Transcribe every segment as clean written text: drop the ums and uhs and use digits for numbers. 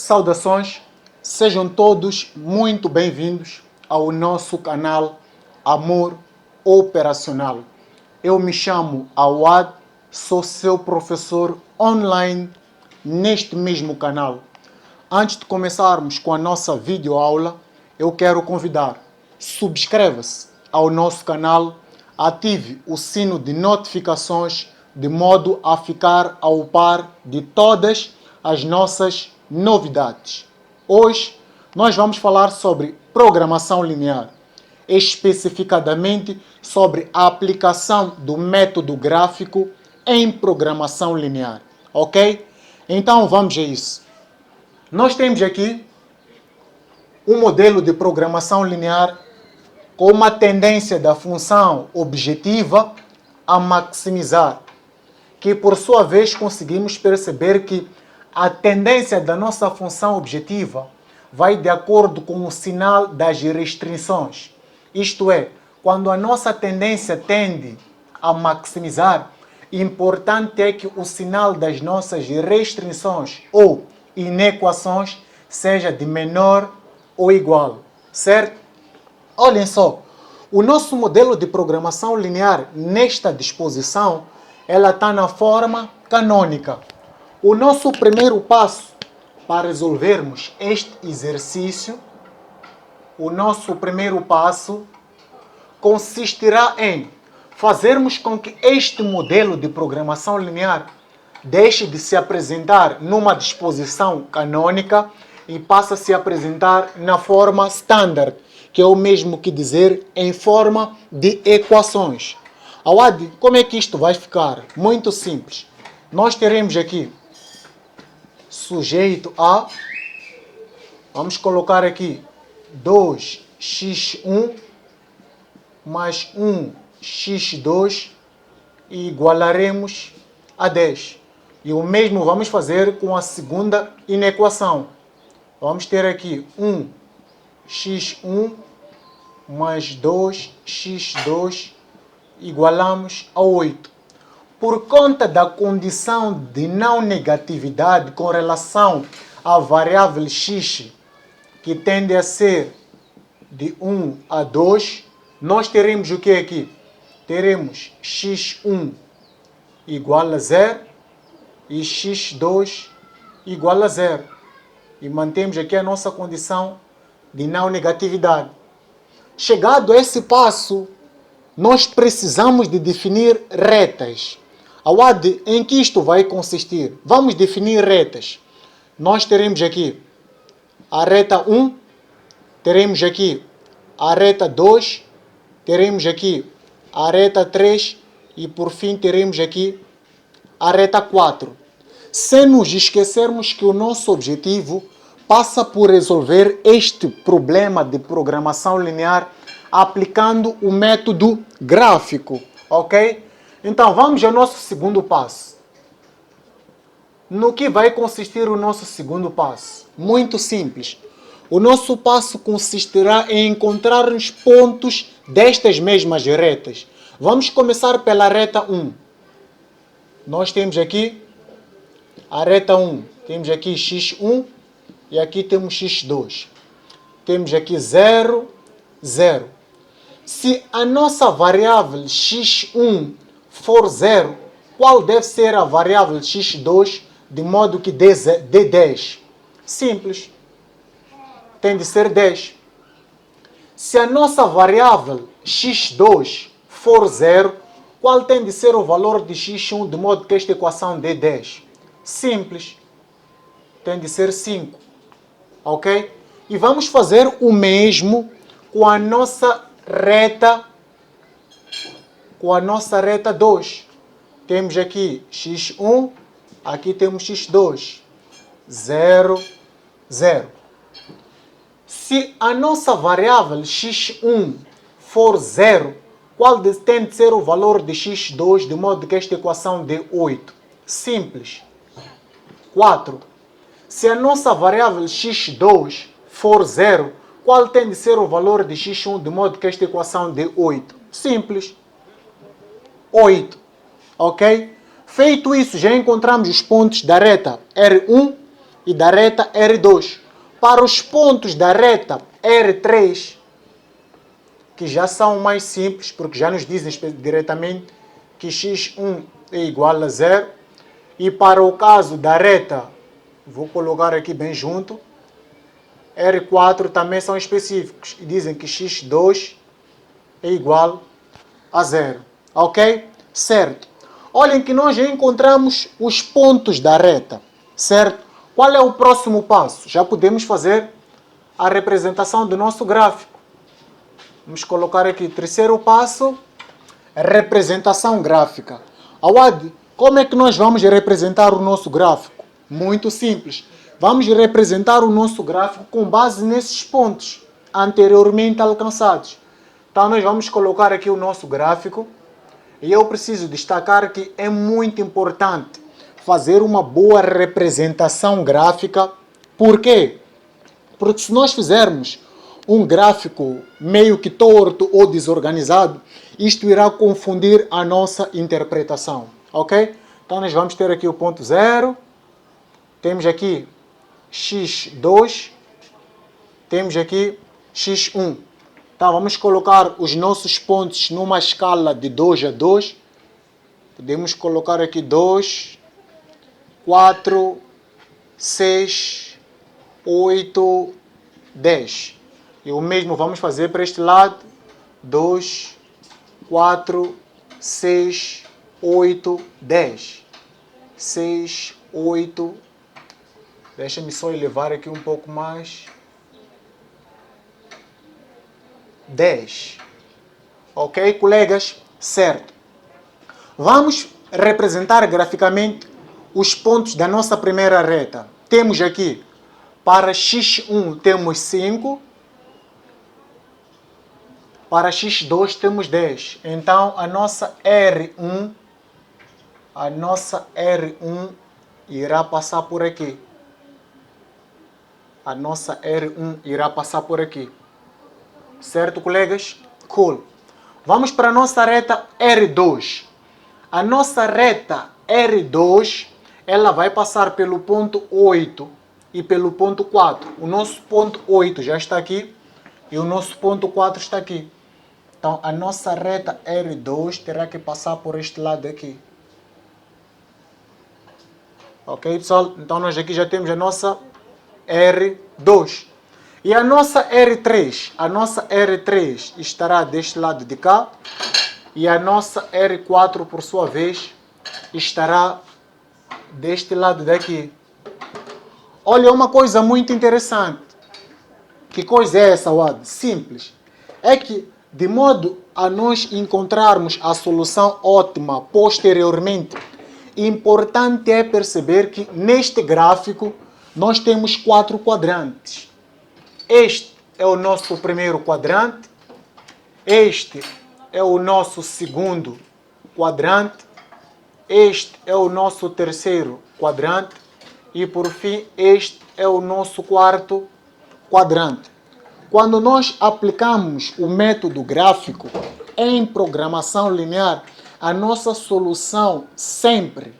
Saudações, sejam todos muito bem-vindos ao nosso canal Amor Operacional. Eu me chamo Awad, sou seu professor online neste mesmo canal. Antes de começarmos com a nossa videoaula, eu quero convidar, subscreva-se ao nosso canal, ative o sino de notificações de modo a ficar ao par de todas as nossas novidades. Hoje nós vamos falar sobre programação linear, especificadamente sobre a aplicação do método gráfico em programação linear, ok? Então vamos a isso. Nós temos aqui um modelo de programação linear com uma tendência da função objetiva a maximizar, que por sua vez conseguimos perceber que a tendência da nossa função objetiva vai de acordo com o sinal das restrições. Isto é, quando a nossa tendência tende a maximizar, importante é que o sinal das nossas restrições ou inequações seja de menor ou igual, certo? Olhem só, o nosso modelo de programação linear nesta disposição, ela está na forma canônica. O nosso primeiro passo para resolvermos este exercício, o nosso primeiro passo consistirá em fazermos com que este modelo de programação linear deixe de se apresentar numa disposição canônica e passe a se apresentar na forma standard, que é o mesmo que dizer em forma de equações. Awad, como é que isto vai ficar? Muito simples. Nós teremos aqui sujeito a, vamos colocar aqui 2x1 mais 1x2 e igualaremos a 10. E o mesmo vamos fazer com a segunda inequação. Vamos ter aqui 1x1 mais 2x2 igualamos a 8. Por conta da condição de não negatividade com relação à variável x, que tende a ser de 1 a 2, nós teremos o que aqui? Teremos x1 igual a 0 e x2 igual a 0. E mantemos aqui a nossa condição de não negatividade. Chegado a esse passo, nós precisamos de definir retas. Awad, em que isto vai consistir? Vamos definir retas. Nós teremos aqui a reta 1, teremos aqui a reta 2, teremos aqui a reta 3 e por fim teremos aqui a reta 4. Sem nos esquecermos que o nosso objetivo passa por resolver este problema de programação linear aplicando o método gráfico, ok? Então vamos ao nosso segundo passo. No que vai consistir o nosso segundo passo? Muito simples. O nosso passo consistirá em encontrar os pontos destas mesmas retas. Vamos começar pela reta 1. Nós temos aqui a reta 1. Temos aqui x1 e aqui temos x2. Temos aqui 0, 0. Se a nossa variável x1 for 0, qual deve ser a variável x2 de modo que dê 10? Simples. Tem de ser 10. Se a nossa variável x2 for 0, qual tem de ser o valor de x1 de modo que esta equação dê 10? Simples. Tem de ser 5. Ok? E vamos fazer o mesmo com a nossa reta 2. Temos aqui x1, aqui temos x2. 0, 0. Se a nossa variável x1 for 0, qual tem de ser o valor de x2 de modo que esta equação dê 8? Simples. 4. Se a nossa variável x2 for 0, qual tem de ser o valor de x1 de modo que esta equação dê 8? Simples. 8. Ok? Feito isso, já encontramos os pontos da reta R1 e da reta R2. Para os pontos da reta R3, que já são mais simples, porque já nos dizem diretamente que x1 é igual a 0. E para o caso da reta, vou colocar aqui bem junto, R4 também são específicos e dizem que x2 é igual a 0. Ok? Certo. Olhem que nós já encontramos os pontos da reta. Certo? Qual é o próximo passo? Já podemos fazer a representação do nosso gráfico. Vamos colocar aqui, terceiro passo, representação gráfica. Awad, como é que nós vamos representar o nosso gráfico? Muito simples. Vamos representar o nosso gráfico com base nesses pontos anteriormente alcançados. Então nós vamos colocar aqui o nosso gráfico e eu preciso destacar que é muito importante fazer uma boa representação gráfica. Por quê? Porque se nós fizermos um gráfico meio que torto ou desorganizado, isto irá confundir a nossa interpretação, ok? Então nós vamos ter aqui o ponto 0, temos aqui x2, temos aqui x1. Então vamos colocar os nossos pontos numa escala de 2 a 2. Podemos colocar aqui 2, 4, 6, 8, 10. E o mesmo vamos fazer para este lado. 2, 4, 6, 8, 10. 6, 8. Deixa-me só elevar aqui um pouco mais. 10. Ok, colegas? Certo. Vamos representar graficamente os pontos da nossa primeira reta. Temos aqui, para x1 temos 5. Para x2 temos 10. Então, a nossa R1 irá passar por aqui. A nossa R1 irá passar por aqui. Certo, colegas? Cool. Vamos para a nossa reta R2. A nossa reta R2, ela vai passar pelo ponto 8 e pelo ponto 4. O nosso ponto 8 já está aqui e o nosso ponto 4 está aqui. Então, a nossa reta R2 terá que passar por este lado aqui. Ok, pessoal? Então, nós aqui já temos a nossa R2. E a nossa R3? A nossa R3 estará deste lado de cá. E a nossa R4, por sua vez, estará deste lado daqui. Olha, uma coisa muito interessante. Que coisa é essa, Wad? Simples. É que, de modo a nós encontrarmos a solução ótima posteriormente, importante é perceber que neste gráfico nós temos 4 quadrantes. Este é o nosso primeiro quadrante, este é o nosso segundo quadrante, este é o nosso terceiro quadrante e, por fim, este é o nosso quarto quadrante. Quando nós aplicamos o método gráfico em programação linear, a nossa solução sempre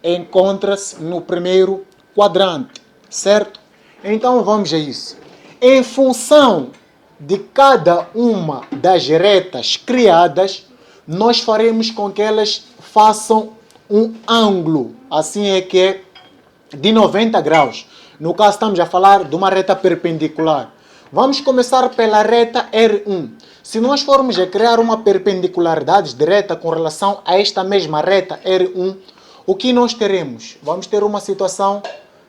encontra-se no primeiro quadrante, certo? Então vamos a isso. Em função de cada uma das retas criadas, nós faremos com que elas façam um ângulo, assim é que é de 90 graus. No caso, estamos a falar de uma reta perpendicular. Vamos começar pela reta R1. Se nós formos a criar uma perpendicularidade direta com relação a esta mesma reta R1, o que nós teremos? Vamos ter uma situação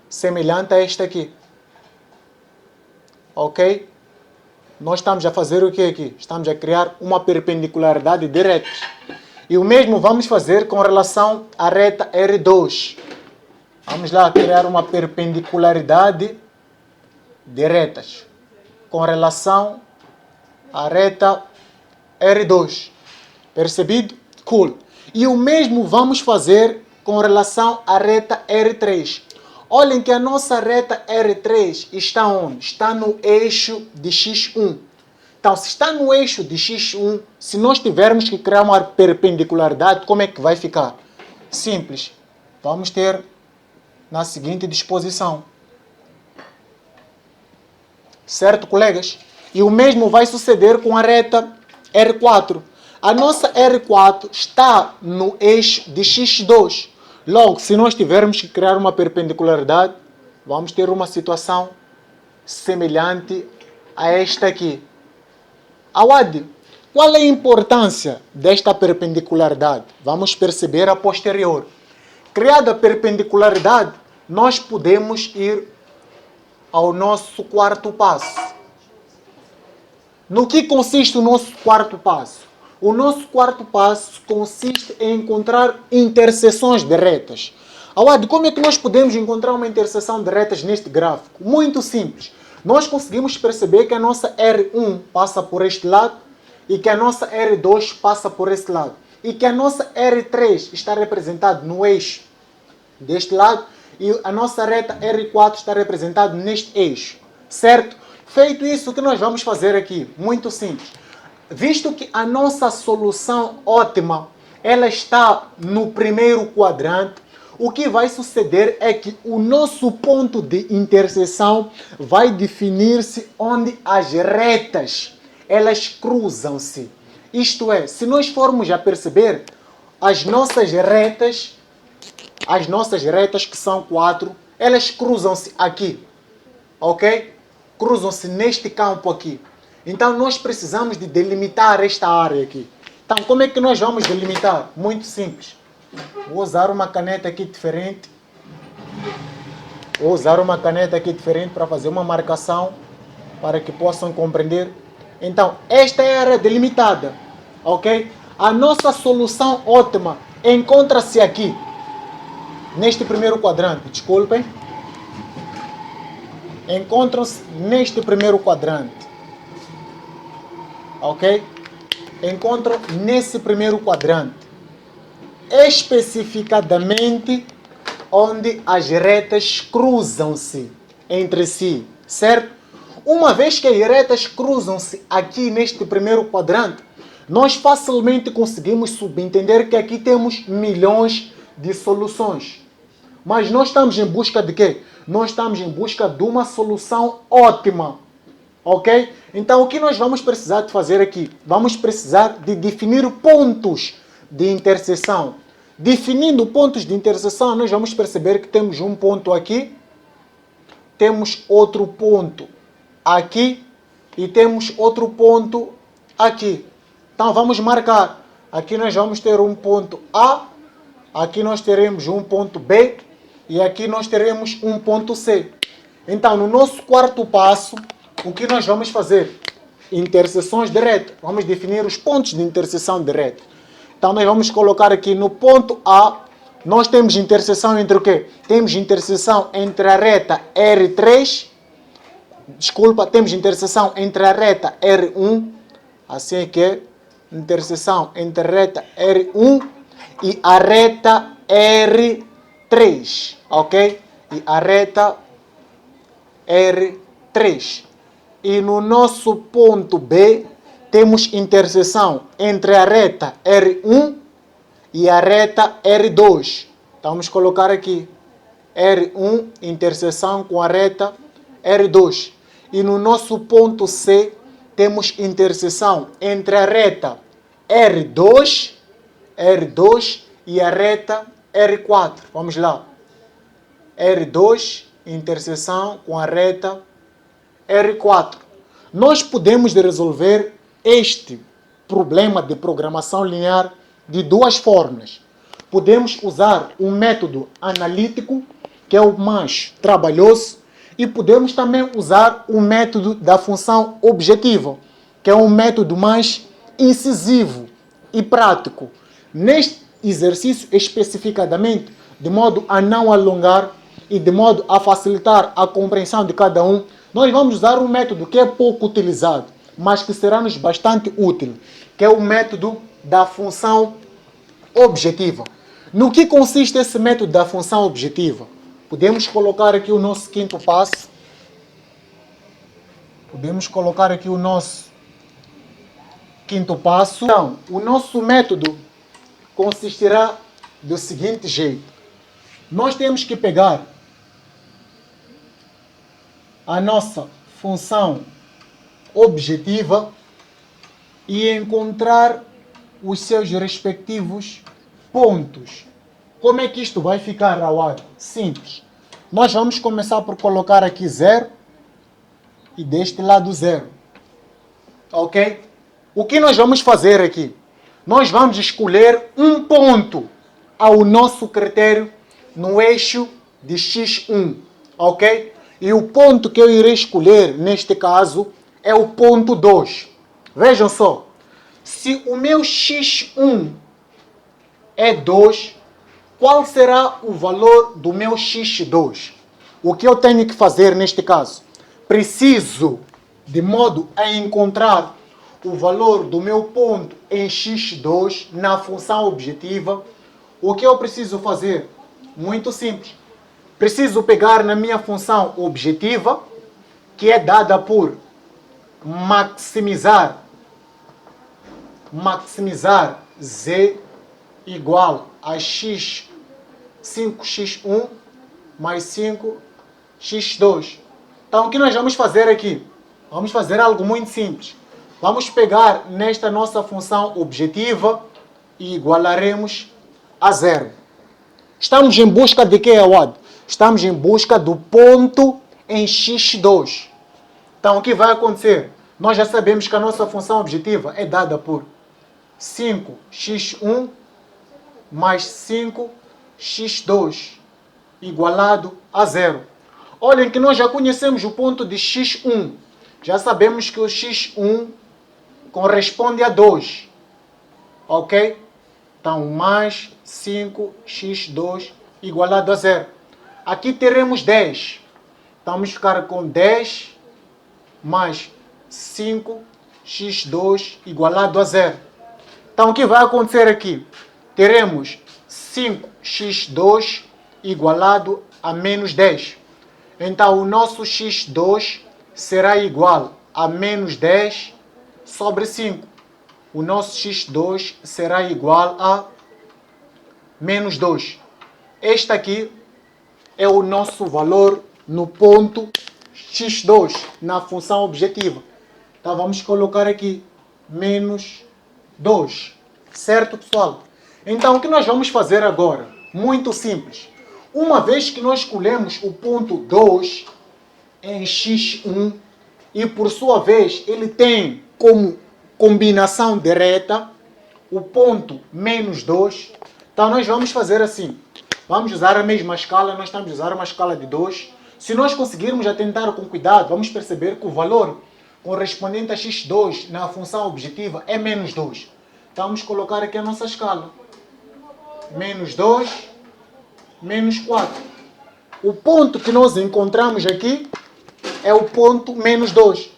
semelhante a esta aqui. Ok? Nós estamos a fazer o que aqui? Estamos a criar uma perpendicularidade direta. E o mesmo vamos fazer com relação à reta R2. Vamos lá criar uma perpendicularidade de retas com relação à reta R2. Percebido? Cool. E o mesmo vamos fazer com relação à reta R3. Olhem que a nossa reta R3 está onde? Está no eixo de x1. Então, se está no eixo de x1, se nós tivermos que criar uma perpendicularidade, como é que vai ficar? Simples. Vamos ter na seguinte disposição. Certo, colegas? E o mesmo vai suceder com a reta R4. A nossa R4 está no eixo de X2. Logo, se nós tivermos que criar uma perpendicularidade, vamos ter uma situação semelhante a esta aqui. Awad, qual é a importância desta perpendicularidade? Vamos perceber a posterior. Criada a perpendicularidade, nós podemos ir ao nosso quarto passo. No que consiste o nosso quarto passo? O nosso quarto passo consiste em encontrar interseções de retas. Awad, como é que nós podemos encontrar uma interseção de retas neste gráfico? Muito simples. Nós conseguimos perceber que a nossa R1 passa por este lado e que a nossa R2 passa por este lado. E que a nossa R3 está representada no eixo deste lado e a nossa reta R4 está representada neste eixo. Certo? Feito isso, o que nós vamos fazer aqui? Muito simples. Visto que a nossa solução ótima ela está no primeiro quadrante, o que vai suceder é que o nosso ponto de interseção vai definir-se onde as retas elas cruzam-se. Isto é, se nós formos a perceber, as nossas retas que são 4, elas cruzam-se aqui, ok? Cruzam-se neste campo aqui. Então nós precisamos de delimitar esta área aqui. Então como é que nós vamos delimitar? Muito simples. Vou usar uma caneta aqui diferente. Para fazer uma marcação para que possam compreender. Então, esta é a área delimitada, ok? A nossa solução ótima encontra-se aqui, neste primeiro quadrante. Desculpem. Encontram-se neste primeiro quadrante, ok? Encontram nesse primeiro quadrante. Especificadamente onde as retas cruzam-se entre si, certo? Uma vez que as retas cruzam-se aqui neste primeiro quadrante, nós facilmente conseguimos subentender que aqui temos milhões de soluções. Mas nós estamos em busca de quê? Nós estamos em busca de uma solução ótima, ok? Então o que nós vamos precisar de fazer aqui? Vamos precisar de definir pontos de interseção. Definindo pontos de interseção, nós vamos perceber que temos um ponto aqui, temos outro ponto aqui e temos outro ponto aqui. Então vamos marcar. Aqui nós vamos ter um ponto A, aqui nós teremos um ponto B e aqui nós teremos um ponto C. Então no nosso quarto passo, o que nós vamos fazer? Interseções de reta. Vamos definir os pontos de interseção de reta. Então nós vamos colocar aqui no ponto A, nós temos interseção entre o quê? Temos interseção entre a reta R3, temos interseção entre a reta R1, assim é que é, interseção entre a reta R1 e a reta R3, ok? E a reta R3. E no nosso ponto B, temos interseção entre a reta R1 e a reta R2. Então vamos colocar aqui R1, interseção com a reta R2. E no nosso ponto C, temos interseção entre a reta R2 e a reta R4. Vamos lá. R2, interseção com a reta R4. Nós podemos resolver este problema de programação linear de duas formas. Podemos usar um método analítico, que é o mais trabalhoso, e podemos também usar o método da função objetiva, que é um método mais incisivo e prático. Neste exercício especificadamente, de modo a não alongar e de modo a facilitar a compreensão de cada um, nós vamos usar um método que é pouco utilizado, mas que será-nos bastante útil, que é o método da função objetiva. No que consiste esse método da função objetiva? Podemos colocar aqui o nosso quinto passo. Então, o nosso método consistirá do seguinte jeito. Nós temos que pegar a nossa função objetiva e encontrar os seus respectivos pontos. Como é que isto vai ficar, Awad? Simples. Nós vamos começar por colocar aqui 0 e deste lado 0. Ok? O que nós vamos fazer aqui? Nós vamos escolher um ponto ao nosso critério no eixo de x1. Ok? E o ponto que eu irei escolher, neste caso, é o ponto 2. Vejam só. Se o meu x1 é 2, qual será o valor do meu x2? O que eu tenho que fazer neste caso? Preciso, de modo a encontrar o valor do meu ponto em x2 na função objetiva, o que eu preciso fazer? Muito simples. Preciso pegar na minha função objetiva, que é dada por maximizar z igual a x 5x1 mais 5x2. Então, o que nós vamos fazer aqui? Vamos fazer algo muito simples. Vamos pegar nesta nossa função objetiva e igualaremos a 0. Estamos em busca de quê, Awad? Estamos em busca do ponto em x2. Então, o que vai acontecer? Nós já sabemos que a nossa função objetiva é dada por 5x1 mais 5x2 igualado a 0. Olhem que nós já conhecemos o ponto de x1. Já sabemos que o x1 corresponde a 2. Ok? Então, mais 5x2 igualado a 0. Aqui teremos 10. Então, vamos ficar com 10 mais 5x2 igualado a 0. Então, o que vai acontecer aqui? Teremos 5x2 igualado a menos 10. Então, o nosso x2 será igual a menos 10 sobre 5. O nosso x2 será igual a menos 2. Este aqui é o nosso valor no ponto x2, na função objetiva. Então, vamos colocar aqui menos 2. Certo, pessoal? Então, o que nós vamos fazer agora? Muito simples. Uma vez que nós escolhemos o ponto 2 em x1 e, por sua vez, ele tem como combinação direta o ponto menos 2, então nós vamos fazer assim. Vamos usar a mesma escala, nós estamos a usar uma escala de 2. Se nós conseguirmos atentar com cuidado, vamos perceber que o valor correspondente a x2 na função objetiva é menos 2. Então vamos colocar aqui a nossa escala. Menos 2, menos 4. O ponto que nós encontramos aqui é o ponto menos 2.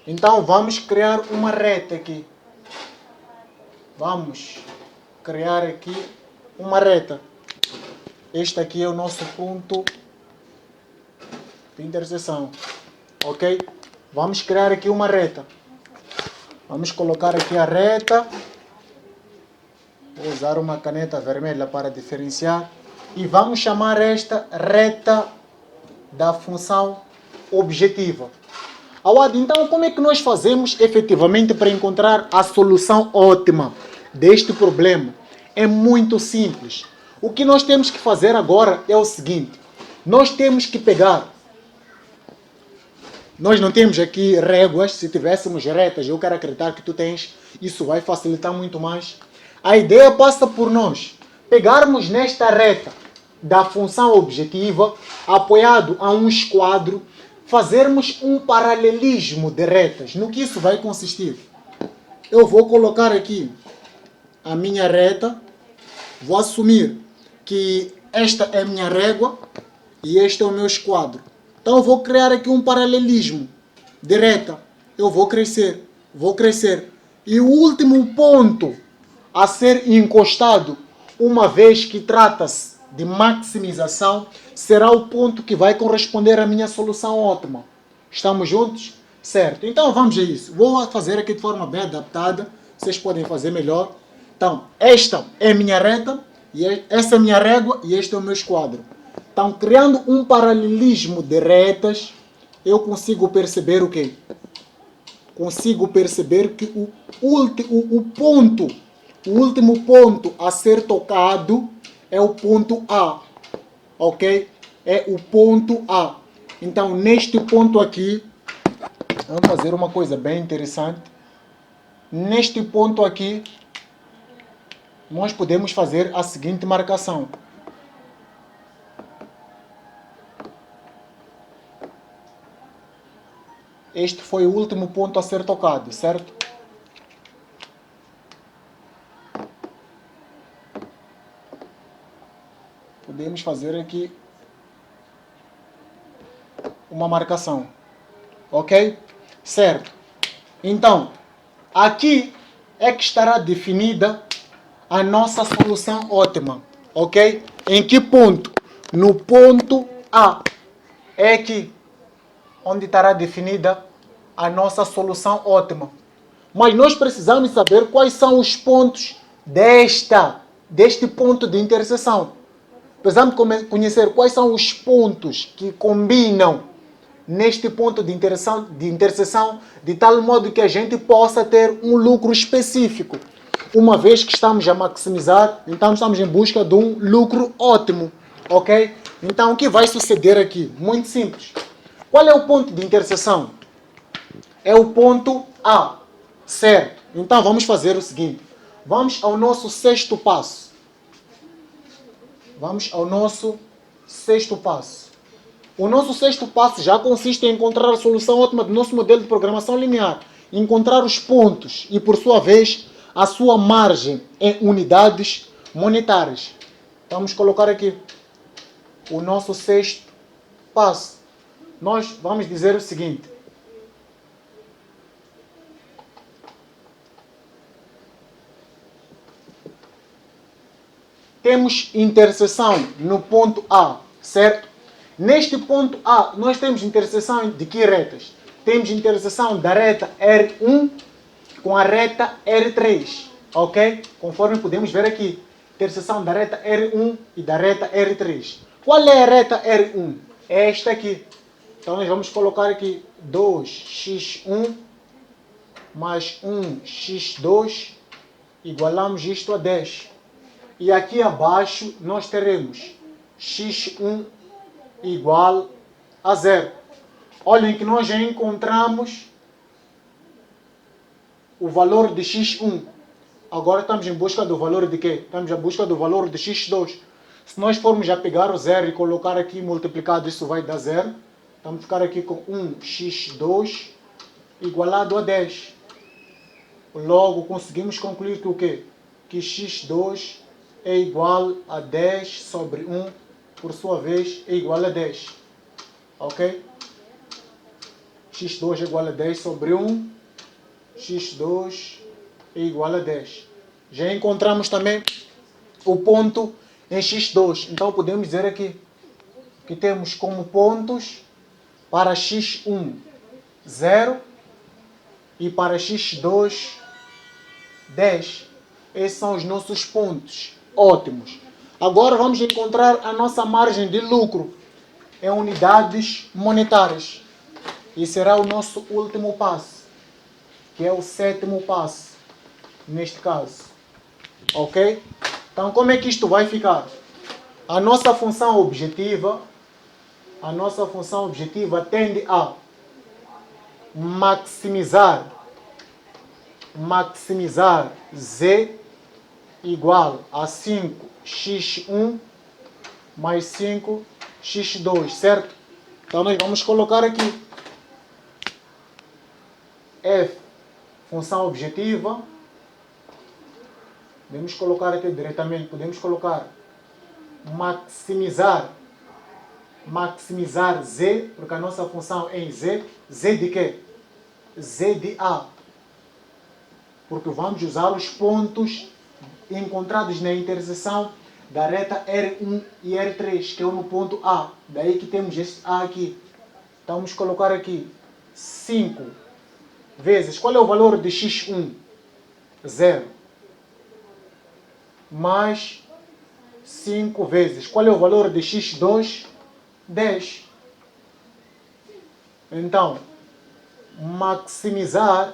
Então vamos criar uma reta aqui. Vamos criar aqui uma reta. Este aqui é o nosso ponto de interseção. Ok? Vamos criar aqui uma reta. Vamos colocar aqui a reta. Vou usar uma caneta vermelha para diferenciar. E vamos chamar esta reta da função objetiva. Awad, então como é que nós fazemos efetivamente para encontrar a solução ótima deste problema? É muito simples. O que nós temos que fazer agora é o seguinte. Nós temos que pegar. Nós não temos aqui réguas. Se tivéssemos retas, eu quero acreditar que tu tens. Isso vai facilitar muito mais. A ideia passa por nós pegarmos nesta reta da função objetiva, apoiado a um esquadro, fazermos um paralelismo de retas. No que isso vai consistir? Eu vou colocar aqui a minha reta, vou assumir que esta é a minha régua e este é o meu esquadro. Então eu vou criar aqui um paralelismo de reta. Eu vou crescer. E o último ponto a ser encostado, uma vez que trata-se de maximização, será o ponto que vai corresponder à minha solução ótima. Estamos juntos? Certo. Então vamos a isso. Vou fazer aqui de forma bem adaptada. Vocês podem fazer melhor. Então, esta é a minha reta, e essa é a minha régua, e este é o meu esquadro. Então, criando um paralelismo de retas, eu consigo perceber o quê? Consigo perceber que o último ponto a ser tocado é o ponto A, ok? É o ponto A. Então, neste ponto aqui, vamos fazer uma coisa bem interessante. Neste ponto aqui, nós podemos fazer a seguinte marcação. Este foi o último ponto a ser tocado, certo? Podemos fazer aqui uma marcação, ok? Certo. Então, aqui é que estará definida a nossa solução ótima, ok? Em que ponto? No ponto A é que onde estará definida a nossa solução ótima. Mas nós precisamos saber quais são os pontos deste ponto de interseção. Precisamos conhecer quais são os pontos que combinam neste ponto de interseção de tal modo que a gente possa ter um lucro específico. Uma vez que estamos a maximizar, então estamos em busca de um lucro ótimo, ok? Então o que vai suceder aqui? Muito simples. Qual é o ponto de interseção? É o ponto A, certo? Então vamos fazer o seguinte. Vamos ao nosso sexto passo. Vamos ao nosso sexto passo. O nosso sexto passo já consiste em encontrar a solução ótima do nosso modelo de programação linear. Encontrar os pontos e, por sua vez, a sua margem em unidades monetárias. Vamos colocar aqui o nosso sexto passo. Nós vamos dizer o seguinte. Temos interseção no ponto A, certo? Neste ponto A, nós temos interseção de que retas? Temos interseção da reta R1 com a reta R3, ok? Conforme podemos ver aqui, interseção da reta R1 e da reta R3. Qual é a reta R1? É esta aqui. Então nós vamos colocar aqui 2x1 mais 1x2, igualamos isto a 10. E aqui abaixo nós teremos x1 igual a 0. Olhem que nós já encontramos o valor de x1. Agora estamos em busca do valor de quê? Estamos em busca do valor de x2. Se nós formos já pegar o 0 e colocar aqui multiplicado, isso vai dar 0. Vamos ficar aqui com 1x2 igualado a 10. Logo, conseguimos concluir que o quê? Que x2 é igual a 10 sobre 1, por sua vez, é igual a 10. Ok? x2 é igual a 10 sobre 1, x2 é igual a 10. Já encontramos também o ponto em x2. Então podemos dizer aqui que temos como pontos para x1, 0 e para x2, 10. Esses são os nossos pontos ótimos. Agora vamos encontrar a nossa margem de lucro em unidades monetárias. E será o nosso último passo, que é o sétimo passo, neste caso. Ok? Então como é que isto vai ficar? A nossa função objetiva tende a maximizar z igual a 5x1 mais 5x2, certo? Então nós vamos colocar aqui f, função objetiva. Podemos colocar aqui diretamente, podemos colocar maximizar z, porque a nossa função é em z. Z de quê? Z de A. Porque vamos usar os pontos encontrados na interseção da reta R1 e R3, que é no ponto A. Daí que temos este A aqui. Então vamos colocar aqui 5 vezes. Qual é o valor de x1? 0. Mais 5 vezes. Qual é o valor de x2? 10. Então, maximizar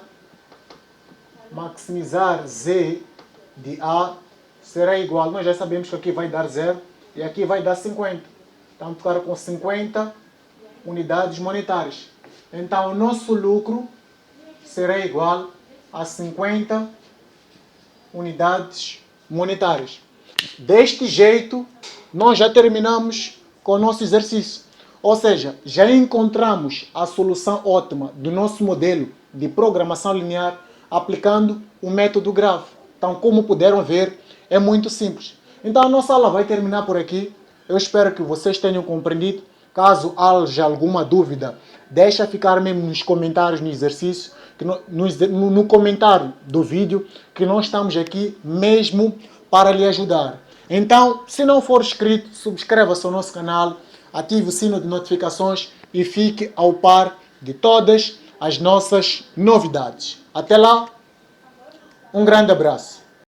Z de A será igual, nós já sabemos que aqui vai dar 0 e aqui vai dar 50. Então, ficar com 50 unidades monetárias. Então, o nosso lucro será igual a 50 unidades monetárias. Deste jeito, nós já terminamos com o nosso exercício. Ou seja, já encontramos a solução ótima do nosso modelo de programação linear aplicando o método GRAPH. Então, como puderam ver, é muito simples. Então, a nossa aula vai terminar por aqui. Eu espero que vocês tenham compreendido. Caso haja alguma dúvida, deixa ficar mesmo nos comentários no exercício, que no comentário do vídeo, que nós estamos aqui mesmo para lhe ajudar. Então, se não for inscrito, subscreva-se ao nosso canal, ative o sino de notificações e fique ao par de todas as nossas novidades. Até lá, um grande abraço.